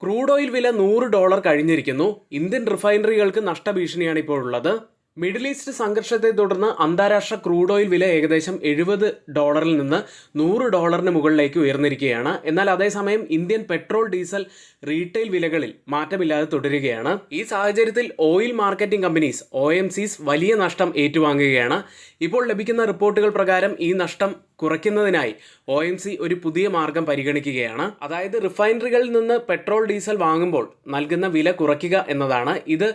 Crude oil വില $100 കഴിഞ്ഞിരിക്കുന്നു. Indian റിഫൈനറികൾക്ക് നഷ്ടഭീഷണിയാണ് ഇപ്പോൾ ഉള്ളത്. മിഡിൽ ഈസ്റ്റ് സംഘർഷത്തെ തുടർന്ന് അന്താരാഷ്ട്ര ക്രൂഡ് ഓയിൽ വില ഏകദേശം $70 നിന്ന് $100 മുകളിലേക്ക് ഉയർന്നിരിക്കുകയാണ്. എന്നാൽ അതേസമയം ഇന്ത്യൻ പെട്രോൾ ഡീസൽ റീറ്റെയിൽ വിലകളിൽ മാറ്റമില്ലാതെ തുടരുകയാണ്. ഈ സാഹചര്യത്തിൽ ഓയിൽ മാർക്കറ്റിംഗ് കമ്പനീസ് OMCs വലിയ നഷ്ടം ഏറ്റുവാങ്ങുകയാണ്. ഇപ്പോൾ ലഭിക്കുന്ന റിപ്പോർട്ടുകൾ പ്രകാരം ഈ നഷ്ടം കുറയ്ക്കുന്നതിനായി OMC ഒരു പുതിയ മാർഗം പരിഗണിക്കുകയാണ്. അതായത് റിഫൈനറികളിൽ നിന്ന് പെട്രോൾ ഡീസൽ വാങ്ങുമ്പോൾ നൽകുന്ന വില കുറയ്ക്കുക എന്നതാണ്. ഇത്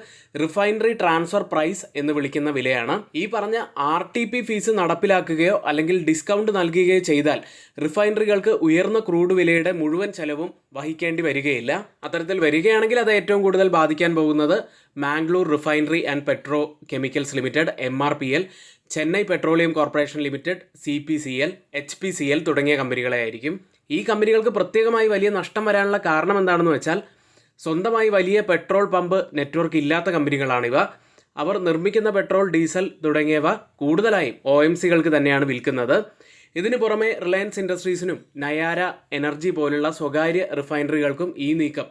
റിഫൈനറി ട്രാൻസ്ഫർ പ്രൈസ് എന്ന് വിളിക്കുന്ന വിലയാണ്. ഈ പറഞ്ഞ RTP ഫീസ് നടപ്പിലാക്കുകയോ അല്ലെങ്കിൽ ഡിസ്കൗണ്ട് നൽകുകയോ ചെയ്താൽ റിഫൈനറികൾക്ക് ഉയർന്ന ക്രൂഡ് വിലയുടെ മുഴുവൻ ചെലവും വഹിക്കേണ്ടി വരികയില്ല. അത്തരത്തിൽ വരികയാണെങ്കിൽ അത് ഏറ്റവും കൂടുതൽ ബാധിക്കാൻ പോകുന്നത് Mangalore refinery and petrochemicals limited MRPL, Chennai petroleum corporation limited CPCL, HPCL തുടങ്ങിയ കമ്പനികളെ ആയിരിക്കും. ഈ കമ്പനികൾക്ക് പ്രത്യേകമായി വലിയ നഷ്ടം വരാനുള്ള കാരണം എന്താണെന്ന് വെച്ചാൽ സ്വന്തമായി വലിയ പെട്രോൾ പമ്പ് നെറ്റ്വർക്ക് ഇല്ലാത്ത കമ്പനികളാണിവ. അവർ നിർമ്മിക്കുന്ന പെട്രോൾ, ഡീസൽ തുടങ്ങിയവ കൂടുതലായും OMCകൾക്ക് തന്നെയാണ് വിൽക്കുന്നത്. ഇതിനു പുറമെ റിലയൻസ് ഇൻഡസ്ട്രീസിനും നയാര എനർജി പോലുള്ള സ്വകാര്യ റിഫൈനറികൾക്കും ഈ നീക്കം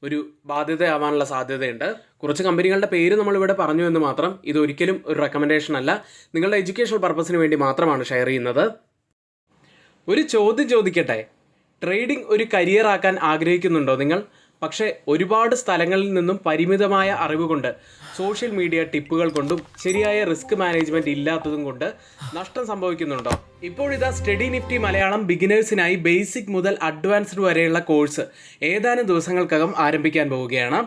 ഒരു ബാധ്യതയാവാനുള്ള സാധ്യതയുണ്ട്. കുറച്ച് കമ്പനികളുടെ പേര് നമ്മളിവിടെ പറഞ്ഞു എന്ന് മാത്രം. ഇതൊരിക്കലും ഒരു റെക്കമെൻഡേഷൻ അല്ല, നിങ്ങളുടെ എഡ്യൂക്കേഷണൽ പർപ്പസിന് വേണ്ടി മാത്രമാണ് ഷെയർ ചെയ്യുന്നത്. ഒരു ചോദ്യം ചോദിക്കട്ടെ, ട്രേഡിംഗ് ഒരു കരിയർ ആക്കാൻ ആഗ്രഹിക്കുന്നുണ്ടോ നിങ്ങൾ? പക്ഷേ ഒരുപാട് സ്ഥലങ്ങളിൽ നിന്നും പരിമിതമായ അറിവ് കൊണ്ട്, സോഷ്യൽ മീഡിയ ടിപ്പുകൾ കൊണ്ടും ശരിയായ റിസ്ക് മാനേജ്മെന്റ് ഇല്ലാത്തതും കൊണ്ട് നഷ്ടം സംഭവിക്കുന്നുണ്ടോ? ഇപ്പോഴിതാ സ്റ്റഡി നിഫ്റ്റി മലയാളം ബിഗിനേഴ്സിനായി ബേസിക് മുതൽ അഡ്വാൻസ്ഡ് വരെയുള്ള കോഴ്സ് ഏതാനും ദിവസങ്ങൾക്കകം ആരംഭിക്കാൻ പോവുകയാണ്.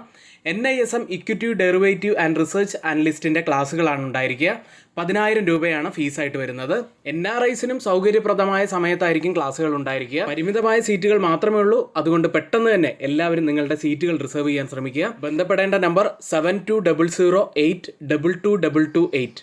NISM equity derivative and research അനലിസ്റ്റിൻ്റെ ക്ലാസ്സുകളാണ് ഉണ്ടായിരിക്കുക. 10,000 രൂപയാണ് ഫീസായിട്ട് വരുന്നത്. NRIസിനും സൗകര്യപ്രദമായ സമയത്തായിരിക്കും ക്ലാസ്സുകൾ ഉണ്ടായിരിക്കുക. പരിമിതമായ സീറ്റുകൾ മാത്രമേ ഉള്ളൂ. അതുകൊണ്ട് പെട്ടെന്ന് തന്നെ എല്ലാവരും നിങ്ങളുടെ സീറ്റുകൾ റിസർവ് ചെയ്യാൻ ശ്രമിക്കുക. ബന്ധപ്പെടേണ്ട നമ്പർ 7200822228.